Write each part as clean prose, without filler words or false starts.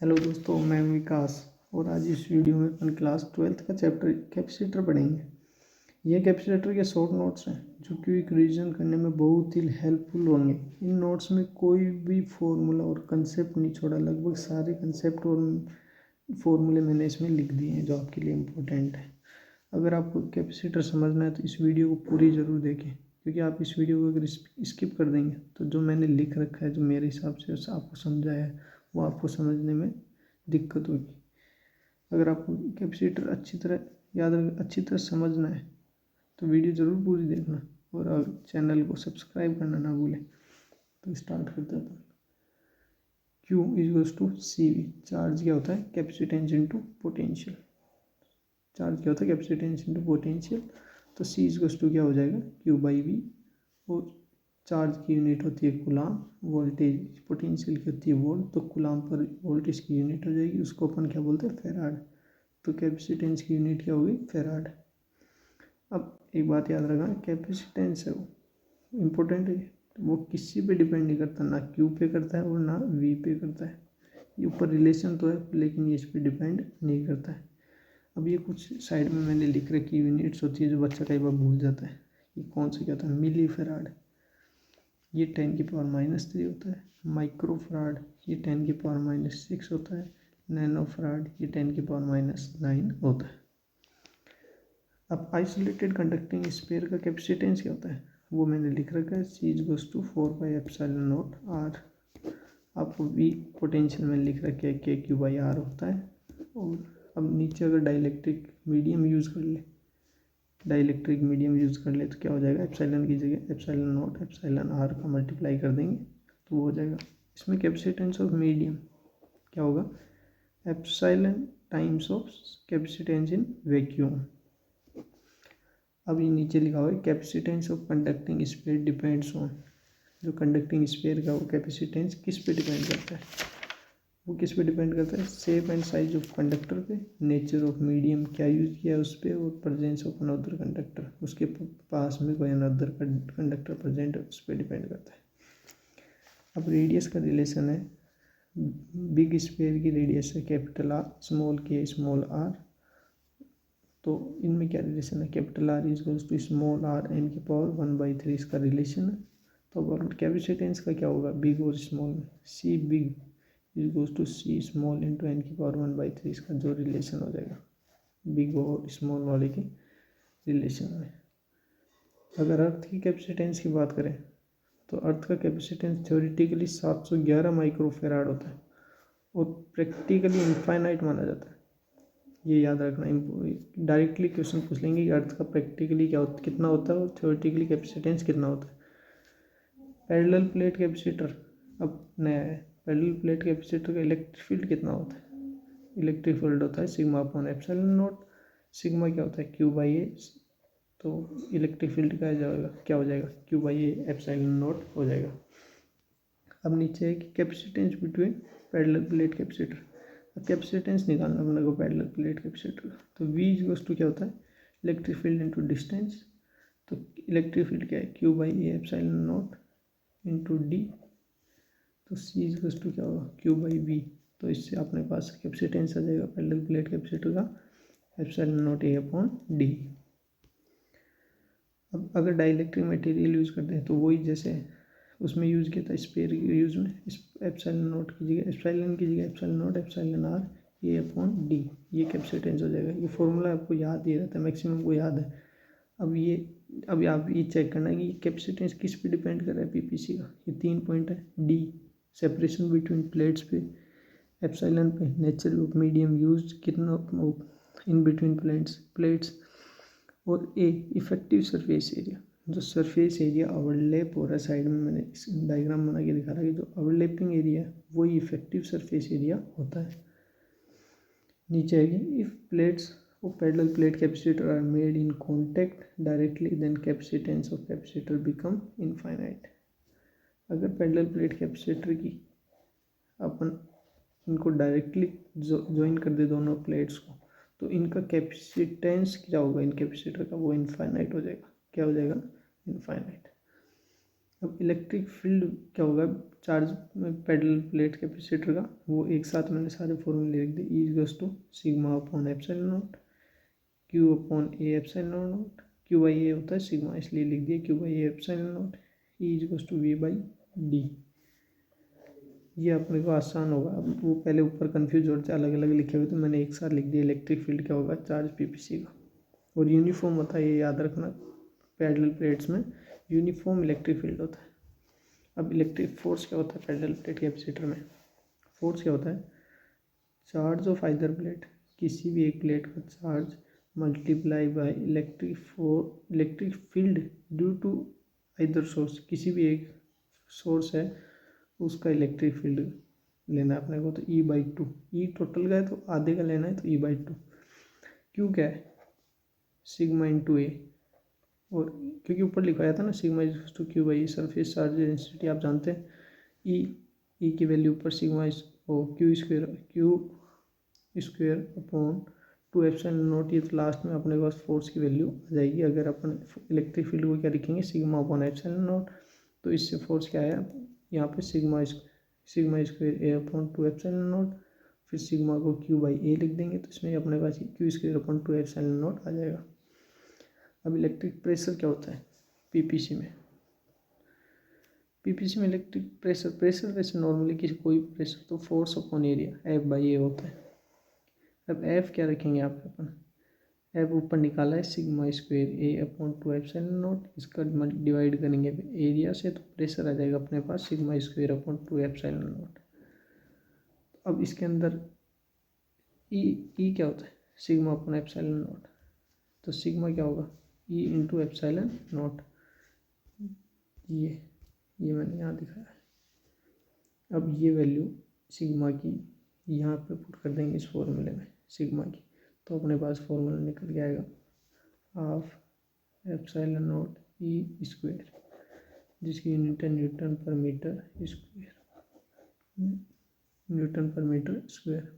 Hello दोस्तों, मैं हूं विकास और आज इस वीडियो में अपन क्लास 12th का चैप्टर कैपेसिटर पढ़ेंगे। ये कैपेसिटर के शॉर्ट नोट्स हैं जो क्विक रिवीजन करने में बहुत ही हेल्पफुल होंगे। इन नोट्स में कोई भी फॉर्मूला और कंसेप्ट नहीं छोड़ा, लगभग सारे कंसेप्ट और फॉर्मूले मैंने इसमें लिख दिए हैं जो आपके लिए इम्पोर्टेंट है। अगर आपको कैपेसिटर समझना है तो इस वीडियो को पूरी ज़रूर देखें, क्योंकि आप इस वीडियो को अगर स्किप कर देंगे तो जो मैंने लिख रखा है, जो मेरे हिसाब से आपको समझाया है, वो आपको समझने में दिक्कत होगी। अगर आपको कैपेसिटर अच्छी तरह समझना है तो वीडियो ज़रूर पूरी देखना और अगर चैनल को सब्सक्राइब करना ना भूलें। तो स्टार्ट करते हैं अपन। Q is to C V. Charge क्या होता है? Capacitance into potential. चार्ज क्या होता है? Capacitance into potential. तो C इज टू क्या हो जाएगा? Q by V. और चार्ज की यूनिट होती है कूलाम, वोल्टेज पोटेंशियल की होती है वोल्ट, तो कूलाम पर वोल्टेज की यूनिट हो जाएगी, उसको अपन क्या बोलते हैं? फेराड। तो कैपेसिटेंस की यूनिट क्या होगी? फेराड। अब एक बात याद रखना, कैपेसिटेंस है वो इम्पोर्टेंट है, वो किसी पे डिपेंड नहीं करता, ना क्यू पे करता है और ना वी पे करता है। ये ऊपर रिलेशन तो है लेकिन ये इस पर डिपेंड नहीं करता है। अब ये कुछ साइड में मैंने लिख रखी यूनिट्स होती है जो बच्चा कई बार भूल जाता है। ये कौन सा क्या होता है? मिली फेराड, ये 10⁻³ होता है। माइक्रो फराड, ये 10⁻⁶ होता है। नैनो फराड, ये 10⁻⁹ होता है। अब आइसोलेटेड कंडक्टिंग स्फीयर का कैपेसिटेंस क्या होता है वो मैंने लिख रखा है। C is to 4πε0 R। आपको वी पोटेंशियल में लिख रखे है KQ/R होता है। और अब नीचे अगर डाइलेक्ट्रिक मीडियम यूज़ कर ले तो क्या हो जाएगा? एप्सिलॉन की जगह ε0 εr का मल्टीप्लाई कर देंगे तो वो हो जाएगा। इसमें कैपेसिटेंस ऑफ मीडियम क्या होगा? Epsilon times of capacitance in vacuum. अब ये नीचे लिखा हुआ है capacitance of conducting sphere depends on. जो कंडक्टिंग स्फीयर का वो कैपेसिटेंस किस पे डिपेंड करता है? वो किस पे डिपेंड करता है? Shape and size of conductor पे, नेचर ऑफ मीडियम क्या यूज़ किया है उस पर, और प्रेजेंस ऑफ अनदर कंडक्टर, उसके पास में कोई अनदर कंडक्टर प्रेजेंट है उस पर डिपेंड करता है। अब रेडियस का रिलेशन है, बिग स्फीयर की रेडियस है कैपिटल R, स्मॉल के स्मॉल r। तो इनमें क्या रिलेशन है? Capital R is to small r n⁻⁴ इसका रिलेशन है। तो अब कैपेसिटेंस का क्या होगा? बिग और स्मॉल में C big is to C small into n⁻⁴ इसका जो रिलेशन हो जाएगा बिग और स्मॉल वाले के रिलेशन में। अगर अर्थ की कैपेसिटेंस की बात करें तो अर्थ का कैपेसिटेंस थ्योरेटिकली 711 माइक्रोफेराड होता है और प्रैक्टिकली इनफाइनाइट माना जाता है। ये याद रखना, डायरेक्टली क्वेश्चन पूछ लेंगे कि अर्थ का प्रैक्टिकली कितना होता है और थ्योरेटिकली कैपेसिटेंस कितना होता है। पैरेलल प्लेट कैपेसिटर अब नया है। पैरेलल प्लेट कैपेसिटर का इलेक्ट्रिक फील्ड कितना होता है? इलेक्ट्रिक फील्ड होता है σ/ε0। सिग्मा क्या होता है? Q/A। तो इलेक्ट्रिक फील्ड का क्या हो जाएगा? Q/A∈0 हो जाएगा। अब नीचे है कि capacitance between parallel plate capacitor. अब कैपेसिटेंस निकालना अपने को पैरेलल प्लेट कैपेसिटर का। तो V इक्वल्स टू क्या होता है? Electric field into distance. तो इलेक्ट्रिक फील्ड क्या है? Q/A∈0 into D। तो C इक्वल्स टू क्या होगा? Q/V। तो इससे अपने पास कैपेसिटेंस आ जाएगा पैरेलल प्लेट कैपेसिटर का ε0A/D। अब अगर डाइलेक्ट्रिक मटेरियल यूज़ करते हैं तो वही जैसे उसमें यूज़ किया था स्फीयर यूज़ में, ε0 की जगह ε0 εr A/D, ये कैपेसिटेंस हो जाएगा। ये फॉर्मूला आपको याद ही रहता है, मैक्सिमम को याद है। अब आप ये चेक करना कि कैपेसिटेंस किस पे डिपेंड कर रहा है पीपीसी का। ये 3 पॉइंट है। D सेपरेशन बिटवीन प्लेट्स पे, एप्सिलॉन पे नेचर ऑफ मीडियम यूज कितना इन बिटवीन प्लेट्स, और A इफेक्टिव सरफेस एरिया। जो सरफेस एरिया ओवरलैप हो रहा है साइड में, मैंने इस डायग्राम बना के दिखा रहा है कि जो ओवरलैपिंग एरिया है वही इफेक्टिव सरफेस एरिया होता है। नीचे है कि इफ प्लेट्स और parallel plate capacitor are made in contact directly then capacitance of capacitor become infinite. अगर पैरेलल प्लेट कैपेसिटर की अपन इनको डायरेक्टली ज्वाइन कर दे दोनों प्लेट्स को, तो इनका कैपेसिटेंस क्या होगा? इन कैपेसिटर का वो इनफाइनाइट हो जाएगा। क्या हो जाएगा? इनफाइनाइट। अब इलेक्ट्रिक फील्ड क्या होगा? चार्ज पेडल प्लेट कैपेसिटर का, वो एक साथ मैंने सारे फॉर्मूले लिख दिए। E equals to sigma upon epsilon nought, Q upon A epsilon nought, Q by A होता है सिग्मा इसलिए लिख दिया Q by A epsilon not, E equals to V by D. ये अपने को आसान होगा। अब वो पहले ऊपर कन्फ्यूज होते अलग अलग लिखे हुए तो मैंने एक साथ लिख दिया इलेक्ट्रिक फील्ड क्या होगा चार्ज पीपीसी का, और यूनिफॉर्म होता है, ये याद रखना, पैरेलल प्लेट्स में यूनिफॉर्म इलेक्ट्रिक फील्ड होता है। अब इलेक्ट्रिक फोर्स क्या होता है पैरेलल प्लेट कैपेसिटर में, फोर्स क्या होता है, चार्ज ऑफ आइदर प्लेट, किसी भी एक प्लेट का charge multiply by electric field due to either source, किसी भी एक सोर्स है उसका इलेक्ट्रिक फील्ड लेना है अपने को, तो ई बाई टू, ई टोटल का है तो आधे का लेना है तो ई बाई टू, क्यों क्या है सिग्मा इंटू ए, और क्योंकि ऊपर लिखवाया था ना sigma is to Q by surface charge density आप जानते हैं, ई की वैल्यू ऊपर सिग्मा इज ओ Q square upon two epsilon naught, ये तो लास्ट में अपने पास फोर्स की वैल्यू आ जाएगी। अगर अपन इलेक्ट्रिक फील्ड को क्या लिखेंगे सिग्मा अपॉन एप्सिलॉन नॉट, तो इससे फोर्स क्या है यहाँ पे sigma square A upon two epsilon nought, फिर सिग्मा को क्यू बाई ए लिख देंगे तो इसमें अपने पास Q square upon two epsilon nought आ जाएगा। अब इलेक्ट्रिक प्रेशर क्या होता है पीपीसी में, इलेक्ट्रिक प्रेशर वैसे नॉर्मली किसी कोई प्रेशर तो force upon area F by A होता है। अब एफ क्या रखेंगे आप अपन, एफ ऊपर निकाला है sigma square A upon two epsilon nought, इसका डिवाइड करेंगे एरिया से तो प्रेशर आ जाएगा अपने पास sigma square upon two epsilon nought. अब इसके अंदर ई क्या होता है सिग्मा अपॉन एप्सिलॉन नॉट, तो सिग्मा क्या होगा ई इंटू एप्सिलॉन नॉट, ये मैंने यहाँ दिखाया है। अब ये वैल्यू सिग्मा की यहाँ पे पुट कर देंगे इस फॉर्मूले में सिग्मा की, तो अपने पास फॉर्मूला निकल के आएगा half epsilon not E square, जिसकी यूनिट है न्यूटन पर मीटर स्क्वायर।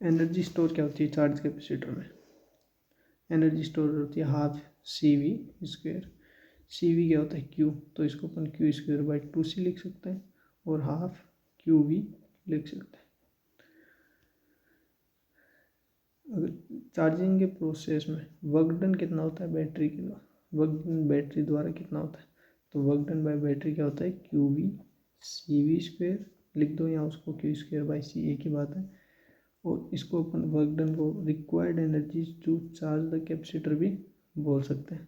एनर्जी स्टोर क्या होती है चार्ज कैपेसिटर में, एनर्जी स्टोर होती है half C V square, C V क्या होता है क्यू, तो इसको अपन Q square by two C लिख सकते हैं, और हाफ क्यू वी लिख सकते हैं। अगर चार्जिंग के प्रोसेस में वर्क डन कितना होता है बैटरी के द्वारा, वर्क डन बैटरी द्वारा कितना होता है, तो वर्क डन बाय बैटरी क्या होता है Q V C V square लिख दो, यहाँ उसको क्यू स्क्वायर बाई सी एक ही बात है, और इसको अपन वर्क डन को required energy to charge the capacitor भी बोल सकते हैं।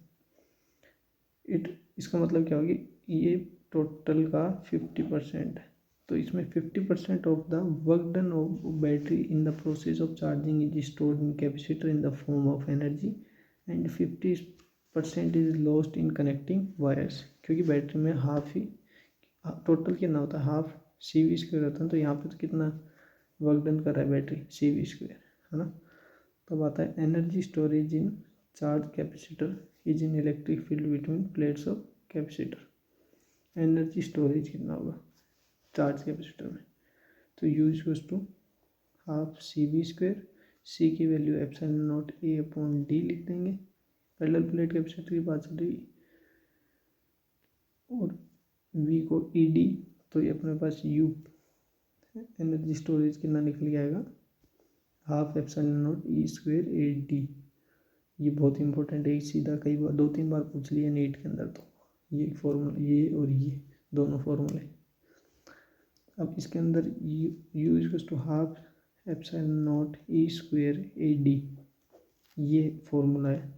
इसका मतलब क्या होगी, ये टोटल का 50% है, तो इसमें 50% of the work done of battery in the process of charging is stored in capacitor in the form of energy and 50% is lost in connecting wires, क्योंकि बैटरी में हाफ ही टोटल कितना होता है हाफ सी वी स्क्वायर होता है, तो यहाँ पे तो कितना वर्क डन कर रहा है बैटरी सी वी स्क्वायर है ना। तब आता है energy storage in charge capacitor is in electric field between plates of capacitor, energy storage कितना होगा चार्ज कैपेसिटर में, तो U equals to half C V square, C की value epsilon nought A upon D लिख देंगे, parallel plate capacitor की बात चल रही, और वी को ई डी, तो ये अपने पास यू एनर्जी स्टोरेज कितना निकल के आएगा half epsilon not E square A D. ये बहुत इंपॉर्टेंट है, सीधा कई बार 2-3 बार पूछ लिया नीट के अंदर, तो ये फॉर्मूला ये और ये दोनों फॉर्मूले। अब इसके अंदर U equals to half epsilon not E square A D, ये फॉर्मूला है,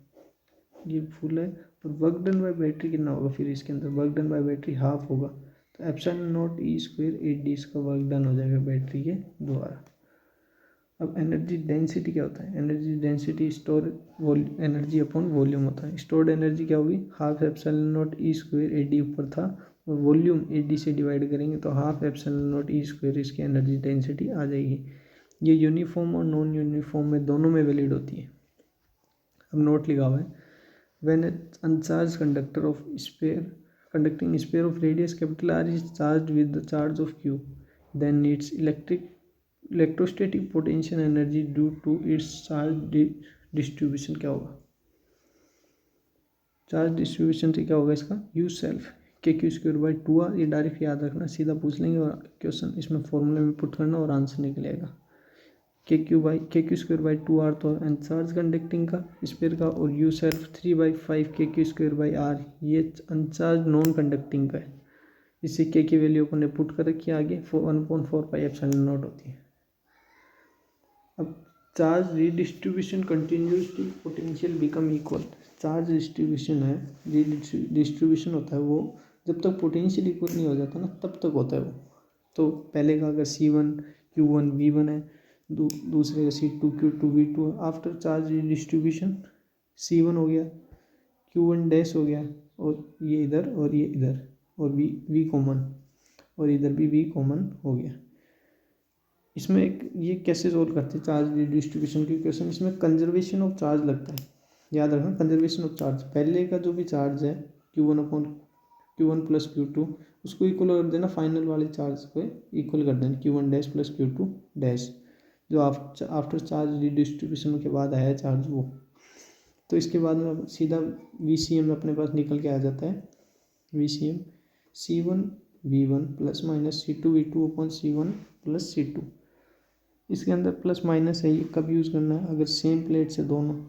ये फुल है। और वर्क डन बाय बैटरी कितना होगा, फिर इसके अंदर work done by battery half होगा, तो epsilon not E square A D इसका वर्क डन हो जाएगा बैटरी के द्वारा। अब एनर्जी डेंसिटी क्या होता है, energy density store energy upon volume होता है, स्टोर्ड एनर्जी क्या होगी half epsilon not E square A D ऊपर था, और वॉल्यूम ए डी से डिवाइड करेंगे तो half epsilon not E square इसकी एनर्जी डेंसिटी आ जाएगी। ये यूनिफॉर्म और नॉन यूनिफॉर्म में दोनों में वैलिड होती है। अब नोट लिखा हुआ है when अनचार्ज conductor of sphere conducting sphere of radius capital R is charged with the charge of Q, then its electrostatic potential energy due to its charge distribution क्या होगा, चार्ज डिस्ट्रीब्यूशन से क्या होगा इसका यू सेल्फ, के Q square by 2r, ये direct याद रखना, सीधा पूछ लेंगे और क्वेश्चन इसमें फॉर्मूले में पुट करना और आंसर निकलेगा। के क्यू स्क्वायर बाई 2r तो अनचार्ज कंडक्टिंग का स्फीयर का, और यू सेल्फ 3/5 के क्यू स्क्वायर बाई r ये अनचार्ज नॉन कंडक्टिंग का है। इससे के की वैल्यू अपन ने पुट कर रखी है आगे, 1/4 पाई एप्सिलॉन नॉट होती है। अब charge redistribution continues to potential become equal. Charge distribution है, डिस्ट्रीब्यूशन होता है वो जब तक पोटेंशियल इक्वल नहीं हो जाता ना तब तक होता है वो। तो पहले का अगर C1 Q1 V1 है, दूसरे का C2 Q2 V2 है। आफ्टर चार्ज डिस्ट्रीब्यूशन C1 हो गया, Q1 डैश हो गया, और ये इधर और ये इधर, और V कॉमन, और इधर भी V कॉमन हो गया। इसमें एक ये कैसे सोल्व करते हैं चार्ज डिस्ट्रीब्यूशन की क्वेश्चन, इसमें कंजर्वेशन ऑफ चार्ज लगता है। याद रखना कंजर्वेशन ऑफ चार्ज, पहले का जो भी चार्ज है Q1 प्लस Q2 उसको इक्वल कर देना, फाइनल वाले चार्ज को इक्वल कर देना Q1 dash plus Q2 dash, जो आफ्टर चार्ज डिस्ट्रीब्यूशन के बाद आया चार्ज वो। तो इसके बाद में सीधा VCM अपने पास निकल के आ जाता है, VCM C1 V1 plus minus C2 V2 upon C1 plus C2। इसके अंदर प्लस माइनस है, ये कब यूज़ करना है, अगर सेम प्लेट से दोनों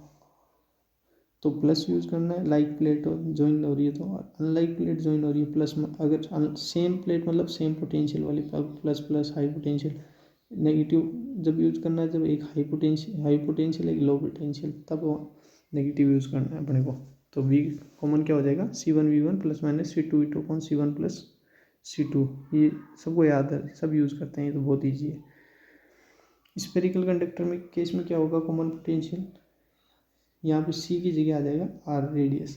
तो प्लस यूज़ करना है, लाइक प्लेट ज्वाइन हो रही है तो, अनलाइक प्लेट ज्वाइन हो रही है प्लस, अगर सेम प्लेट मतलब सेम पोटेंशियल वाली plus plus high potential, negative जब यूज़ करना है जब एक हाई पोटेंशियल एक लो पोटेंशियल, तब नेगेटिव यूज़ करना है अपने को। तो V कॉमन क्या हो जाएगा, C1 V1 plus minus C2 V2 upon C1 plus C2। ये सबको याद है, सब यूज़ करते हैं, ये तो बहुत ईजी है। स्फेरिकल कंडक्टर में केस में क्या होगा, कॉमन पोटेंशियल यहाँ पे C की जगह आ जाएगा R रेडियस,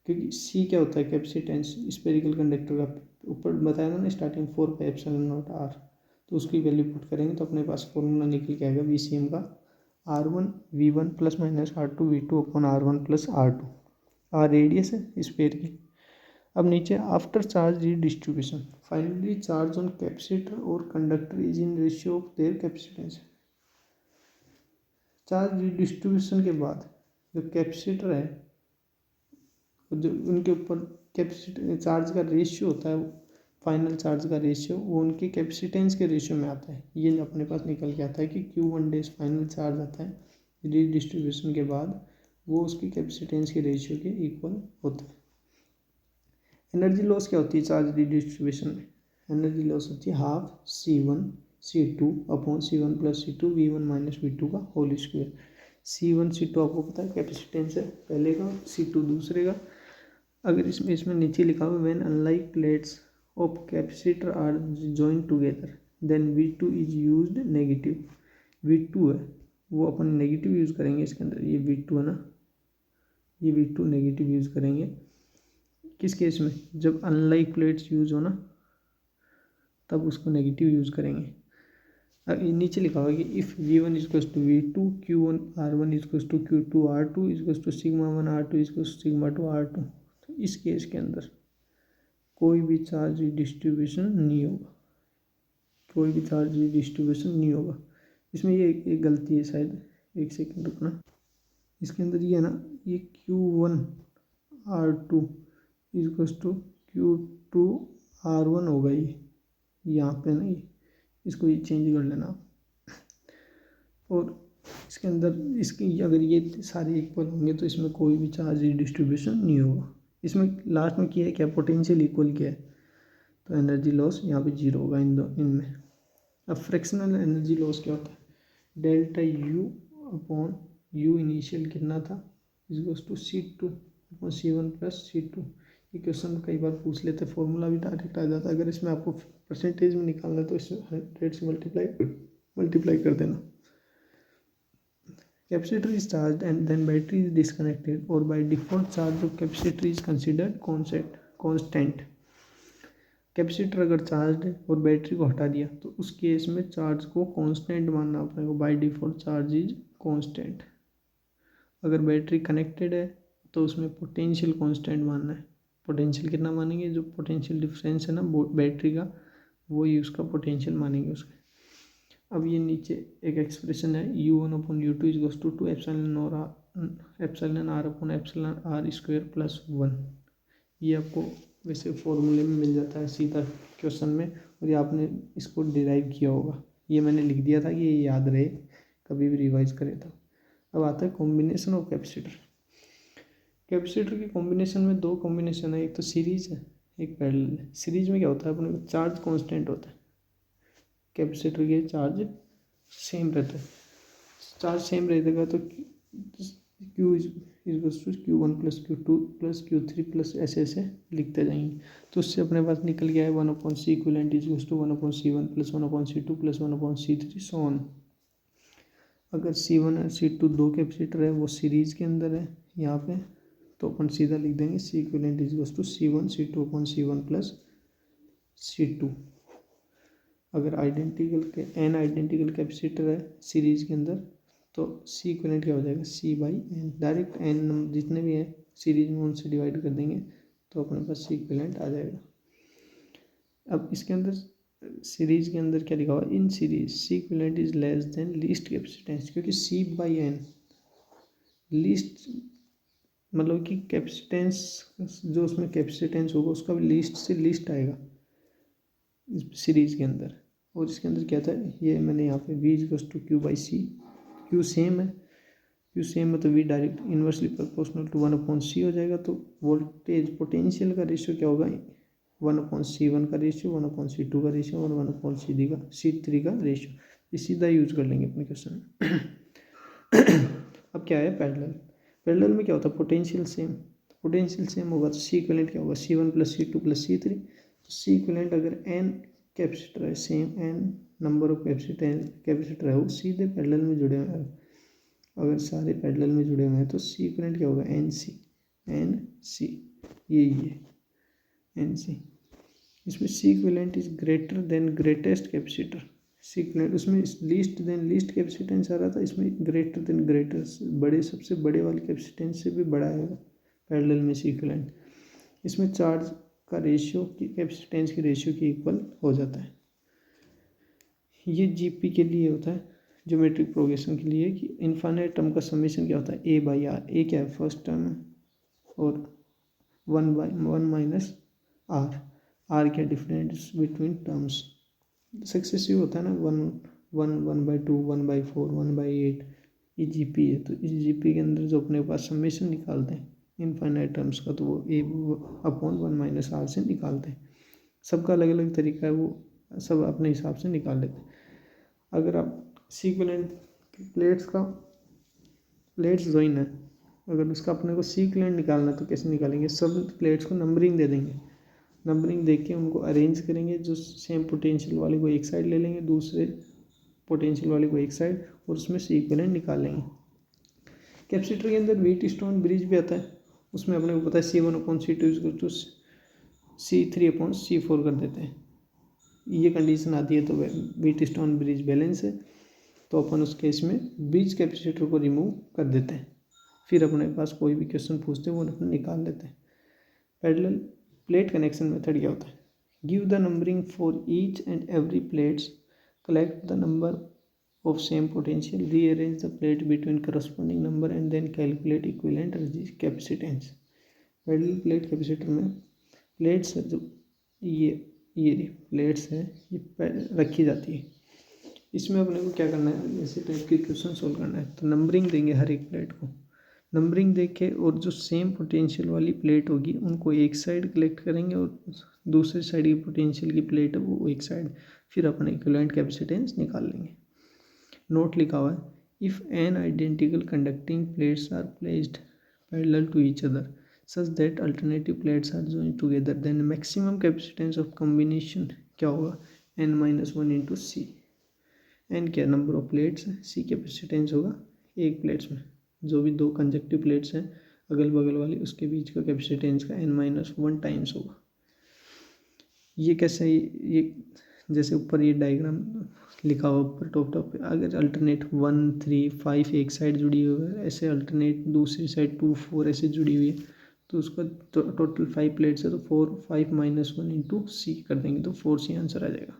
क्योंकि C क्या होता है, कैपेसिटेंस स्फेरिकल कंडक्टर का, ऊपर बताया था ना starting 4 pi epsilon not R, तो उसकी वैल्यू पुट करेंगे तो अपने पास फॉर्मूला निकल के आएगा VCM का R1 V1 plus minus R2 V2 upon R1 plus R2। R radius है स्फेयर की। अब नीचे after charge distribution, finally charge on capacitor और conductor is in ratio of their capacitance. Charge distribution के बाद जो कैपेसिटर है, जो उनके ऊपर कैपेसिटर चार्ज का रेशियो होता है, फाइनल चार्ज का रेशियो वो उनके कैपेसिटेंस के रेशियो में आता है। ये अपने पास निकल के आता है कि Q1 डेज फाइनल चार्ज आता है डिस्ट्रीब्यूशन के बाद, वो उसकी कैपेसिटेंस के रेशियो के इक्वल होता है। एनर्जी लॉस क्या होती है चार्ज डिस्ट्रीब्यूशन में, एनर्जी लॉस होती है half C1 C2 upon C1 plus C2 V1 minus V2 का होल स्क्वायर। C1 C2 आपको पता है कैपेसिटेंस है पहले का, C2 दूसरे का। अगर इसमें नीचे लिखा हुआ when unlike plates of capacitor are joined together then V2 is used negative. V2 है वो अपन नेगेटिव यूज़ करेंगे इसके अंदर, ये V2 है ना, ये V2 नेगेटिव यूज़ करेंगे किस केस में, जब अनलाइक प्लेट्स यूज़ हो ना तब उसको नेगेटिव यूज़ करेंगे। अब नीचे लिखा हुआ कि if V1 equals to V2 Q1 R1 equals to Q2 R2 equals to sigma 1 R2 equals to sigma 2 R2, तो इस केस के अंदर कोई भी चार्ज डिस्ट्रीब्यूशन नहीं होगा, कोई भी चार्ज डिस्ट्रीब्यूशन नहीं होगा। इसमें ये एक गलती है शायद, एक सेकंड रुकना, इसके अंदर ये है ना, ये Q1 R2 equals to Q2 R1 होगा, ये यहाँ पे ना, ये इसको ये चेंज कर लेना। और इसके अंदर इसकी अगर ये सारे इक्वल होंगे तो इसमें कोई भी चार्ज डिस्ट्रीब्यूशन नहीं होगा। इसमें लास्ट में किया है क्या, पोटेंशियल इक्वल किया है, तो एनर्जी लॉस यहाँ पे जीरो होगा इनमें। अब फ्रैक्शनल एनर्जी लॉस क्या होता है, delta U upon U initial कितना था equals to C2 upon C1 plus C2। ये क्वेश्चन कई बार पूछ लेते, फॉर्मूला भी डायरेक्ट आ जाता है। अगर इसमें आपको परसेंटेज में निकालना है तो इसे 100 से मल्टीप्लाई कर देना। Capacitor is charge and then battery is disconnected और by default charge of capacitor is considered constant. Capacitor अगर चार्ज है और बैटरी को हटा दिया तो उस केस में चार्ज को कांस्टेंट मानना अपने को, bye default charge is constant. अगर बैटरी कनेक्टेड है तो उसमें पोटेंशियल कांस्टेंट मानना है। पोटेंशियल कितना मानेंगे, जो पोटेंशियल डिफरेंस है ना बैटरी का, वो ही उसका पोटेंशियल मानेंगे उसका। अब ये नीचे एक एक्सप्रेशन है U1 upon U2 is to 2 epsilon R upon epsilon R square plus 1। ये आपको वैसे फॉर्मूले में मिल जाता है सीधा क्वेश्चन में, और ये आपने इसको डिराइव किया होगा। ये मैंने लिख दिया था कि ये याद रहे, कभी भी रिवाइज करें तो। अब आता है कॉम्बिनेशन ऑफ कैपेसिटर। कैपेसिटर की कॉम्बिनेशन में दो कॉम्बिनेशन है, एक तो सीरीज है, एक पैरेलल है। सीरीज में क्या होता है, अपने चार्ज कांस्टेंट होता है, कैपेसिटर के चार्ज सेम रहता है। चार्ज सेम रहेगा तो Q is Q one plus Q two plus Q three plus ऐसे ऐसे लिखते जाएंगे। तो उससे अपने पास निकल गया है 1/c equivalent is to 1/c1 plus 1/c2 plus 1/c3 so on. अगर C1 और C2 दो कैपेसिटर है, वो सीरीज के अंदर है यहाँ पे, तो अपन सीधा लिख देंगे C equivalent is to C1 C2/C1 plus C2। अगर आइडेंटिकल के n आइडेंटिकल कैपेसिटर है सीरीज के अंदर, तो C इक्विवेलेंट क्या हो जाएगा, C/n। डायरेक्ट n जितने भी हैं सीरीज में उनसे डिवाइड कर देंगे तो अपने पास C इक्विवेलेंट आ जाएगा। अब इसके अंदर सीरीज के अंदर क्या लिखा हुआ है, in series C equivalent is less than least capacitance, क्योंकि C/n लीस्ट मतलब कि कैपेसिटेंस, जो उसमें कैपेसिटेंस होगा उसका भी लीस्ट से लीस्ट आएगा इस सीरीज के अंदर। और इसके अंदर क्या था, ये मैंने यहाँ पे V equals to Q/C, Q same है, Q सेम है तो V direct inversely proportional to 1/c हो जाएगा। तो वोल्टेज पोटेंशियल का रेशियो क्या होगा, 1/c1 का रेशियो, 1/c2 का रेशियो और 1/c3 का रेशियो। ये सीधा यूज कर लेंगे अपने क्वेश्चन में। अब क्या है पैरेलल। पैरेलल में क्या होता है, पोटेंशियल सेम, पोटेंशियल सेम होगा तो C इक्विवेलेंट क्या होगा, C1 plus C2 plus C3। तो C इक्विवेलेंट अगर n कैपेसिटर है, same n number of capacitor है, वो सीधे पैरेलल में जुड़े हुए हैं। अगर सारे पैरेलल में जुड़े हुए हैं तो C इक्विवेलेंट क्या होगा, NC ये NC। इसमें C equivalent is greater than greatest capacitor. C equivalent उसमें लीस्ट देन लीस्ट कैपेसिटेंस आ रहा था, इसमें ग्रेटर देन ग्रेटेस्ट, बड़े सबसे बड़े वाले कैपेसिटेंस से भी बड़ा आएगा पैरेलल में C इक्विवेलेंट। इसमें चार्ज का रेशियो की कैपेसिटेंस की रेशियो के इक्वल हो जाता है। ये जीपी के लिए होता है, ज्योमेट्रिक प्रोग्रेशन के लिए, कि इनफाइनाइट टर्म का समेशन क्या होता है, A/R। A क्या है, फर्स्ट टर्म है, और 1/1 माइनस R। R क्या डिफरेंस बिटवीन टर्म्स, सक्सेसिव होता है ना, 1/1 1/2 1/4 1/8। ये जीपी है, तो इस जीपी के अंदर जो अपने पास समेशन निकालते हैं इनफाइनाइट टर्म्स का, तो वो A/1 माइनस R से निकालते हैं। सबका अलग अलग तरीका है, वो सब अपने हिसाब से निकाल लेते हैं। अगर आप C इक्विवेलेंट प्लेट्स ज्वाइन है, अगर उसका अपने को C इक्विवेलेंट निकालना है तो कैसे निकालेंगे, सब प्लेट्स को नंबरिंग दे देंगे, नंबरिंग दे के उनको अरेंज करेंगे। जो सेम पोटेंशियल वाले को एक साइड ले लेंगे, दूसरे पोटेंशियल वाले को एक साइड, और उसमें C इक्विवेलेंट निकाल लेंगे। कैपेसिटर के अंदर व्हीटस्टोन ब्रिज भी आता है, उसमें अपने को पता है C1/C2 टू C3/C4 कर देते हैं। ये कंडीशन आती है तो व्हीटस्टोन ब्रिज बैलेंस है, तो अपन उस केस में ब्रिज कैपेसिटर को रिमूव कर देते हैं। फिर अपने पास कोई भी क्वेश्चन पूछते हैं वो अपन निकाल लेते हैं। पैरेलल प्लेट कनेक्शन मेथड क्या होता है, give the numbering for each and every plates, collect the number of same potential, rearrange the plate between corresponding number and then calculate equivalent capacitance. Parallel plate capacitor में plates है, जो ये plates है, ये रखी जाती है। इसमें अपने को क्या करना है, ऐसे टाइप के क्वेश्चन सोल्व करना है। तो नंबरिंग देंगे हर एक प्लेट को, नंबरिंग देख के, और जो सेम पोटेंशियल वाली प्लेट होगी उनको एक साइड कलेक्ट करेंगे, और दूसरी साइड की पोटेंशियल की प्लेट है वो एक साइड, फिर अपने इक्विवेलेंट कैपेसिटेंस निकाल लेंगे। नोट लिखा हुआ है, if N identical conducting plates are placed parallel to each other such that alternative plates are joined together, then maximum capacitance of combination क्या होगा, n-1 into C। n क्या नंबर ऑफ प्लेट्स है, C capacitance होगा एक plates में, जो भी दो कंजक्टिव प्लेट्स हैं अगल बगल वाली, उसके बीच का कैपेसिटेंस का n-1 टाइम्स होगा। ये कैसे, ये जैसे ऊपर ये डायग्राम लिखा हुआ ऊपर टॉप पे, अगर अल्टरनेट 1 3 5 एक साइड जुड़ी हुई है, ऐसे अल्टरनेट दूसरी साइड 2 4 ऐसे जुड़ी हुई है, तो उसका टोटल 5 प्लेट्स है, तो 4 5 माइनस 1 इंटू C कर देंगे तो 4C आंसर आ जाएगा।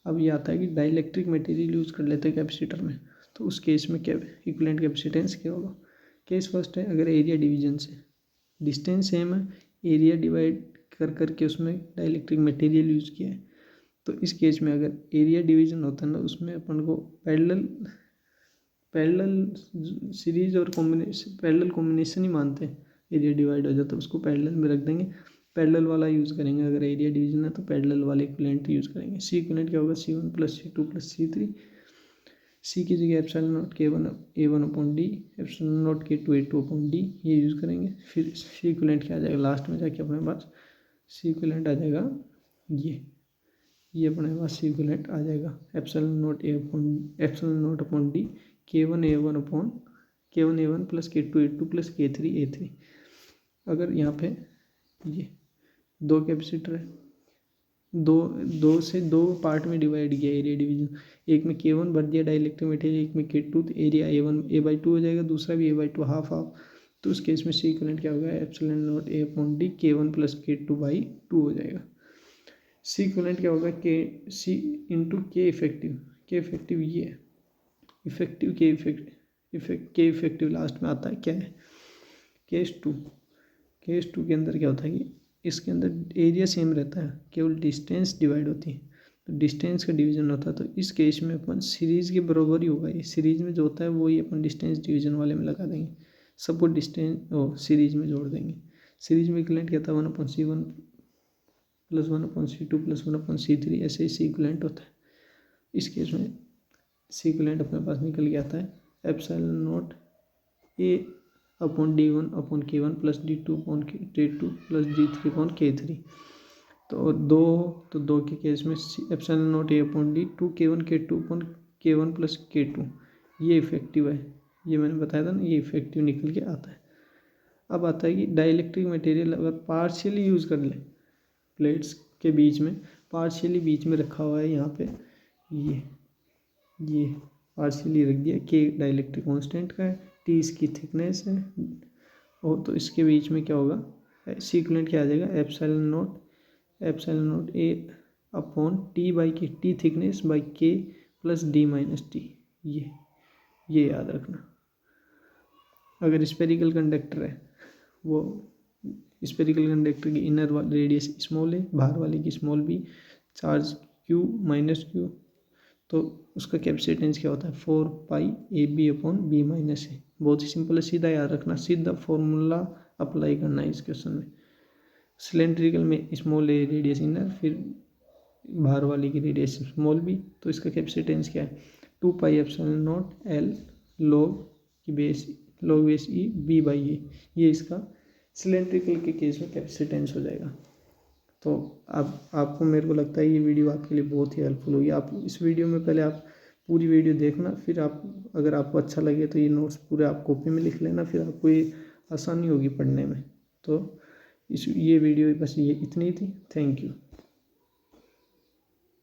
अब ये आता है कि डाइलेक्ट्रिक मटेरियल यूज़ कर लेते हैं कैपेसिटर में, तो उस केस में क्या इक्विवेलेंट कैपेसिटेंस क्या होगा। केस फर्स्ट है, अगर एरिया डिवीजन से डिस्टेंस सेम है, एरिया डिवाइड करके उसमें डाइलेक्ट्रिक मटेरियल यूज़ किया है। तो इस केस में अगर एरिया डिवीजन होता है ना, उसमें अपन को पैरेलल सीरीज और पैरेलल कॉम्बिनेशन ही मानते हैं। एरिया डिवाइड हो जाता है उसको पैरेलल में रख देंगे, पैरेलल वाला यूज़ करेंगे। अगर एरिया डिवीजन है तो पैरेलल वाले इक्विवेलेंट यूज़ करेंगे। सी इक्विवेलेंट क्या होगा, C1 + C2 + C3। सी की जगह epsilon not K1 A1/D, epsilon not K2 A2/D ये यूज़ करेंगे। फिर सी इक्विवेलेंट क्या आ जाएगा लास्ट में जाके अपने पास, सी इक्विवेलेंट आ जाएगा ये अपने पास सी इक्विवेलेंट आ जाएगा epsilon not upon D K1 A1 + K2 A2 + K3 A3। अगर यहाँ पे ये दो कैपेसिटर है, दो से दो पार्ट में डिवाइड किया एरिया डिवीजन, एक में K1 भर दिया डाइलेक्ट्रिक मटेरियल, एक में K2, तो एरिया A1 A/2 हो जाएगा, दूसरा भी A/2 हाफ। तो उस केस में सी इक्विवेलेंट क्या होगा, epsilon not A/D K1 + K2/2 हो जाएगा। सी इक्विवेलेंट क्या होगा, C × K इफेक्टिव ये है इफेक्टिव K इफेक्टिव लास्ट में आता है क्या है, केस 2 के अंदर क्या होता है कि इसके अंदर एरिया सेम रहता है, केवल डिस्टेंस डिवाइड होती है। तो डिस्टेंस का डिवीजन होता है, तो इस केस में अपन सीरीज के बराबर ही होगा। ये सीरीज में जो होता है वो ही अपन डिस्टेंस डिवीजन वाले में लगा देंगे, सबको डिस्टेंस सीरीज में जोड़ देंगे। सीरीज में इक्विवेलेंट क्या था, 1/C1 + 1/C2 + 1/C3, ऐसे ही सी इक्विवेलेंट होता है। इस केस में सी इक्विवेलेंट अपने पास निकल के आता है epsilon not A/D1/K1 + D2/K2 + D3/K3। तो दो के केस में epsilon not A/D 2K1 K1 + K2 ये इफेक्टिव है। ये मैंने बताया था ना, ये इफेक्टिव निकल के आता है। अब आता है कि डाइलेक्ट्रिक मटेरियल अगर पार्शियली यूज़ कर ले, प्लेट्स के बीच में पार्शियली बीच में रखा हुआ है, यहाँ पे ये पार्शियली रख दिया, K डाइलेक्ट्रिक कांस्टेंट का है, T इसकी थिकनेस है, और तो इसके बीच में क्या होगा, सी इक्विवेलेंट क्या आ जाएगा, epsilon not A/T/K, T thickness by K + D-T। ये याद रखना। अगर स्पेरिकल कंडक्टर है, वो स्पेरिकल कंडक्टर की इनर रेडियस स्मॉल है, बाहर वाले की small b, charge Q -Q, तो उसका कैपेसिटेंस क्या होता है, 4πAb/b - a। बहुत ही सिंपल है, सीधा याद रखना, सीधा फॉर्मूला अप्लाई करना है इस क्वेश्चन में। सिलेंड्रिकल में स्मॉल ए रेडियस इनर, फिर बाहर वाली की रेडियस स्मॉल बी, तो इसका कैपेसिटेंस क्या है, 2πε0 L log base E b/a। ये इसका सिलेंड्रिकल के केस में कैपेसिटेंस हो जाएगा। तो अब आपको, मेरे को लगता है ये वीडियो आपके लिए बहुत ही हेल्पफुल होगी। आप इस वीडियो में पहले आप पूरी वीडियो देखना, फिर आप अगर आपको अच्छा लगे तो ये नोट्स पूरे आप कॉपी में लिख लेना, फिर आपको ये आसानी होगी पढ़ने में। तो ये वीडियो बस ये इतनी थी। Thank you.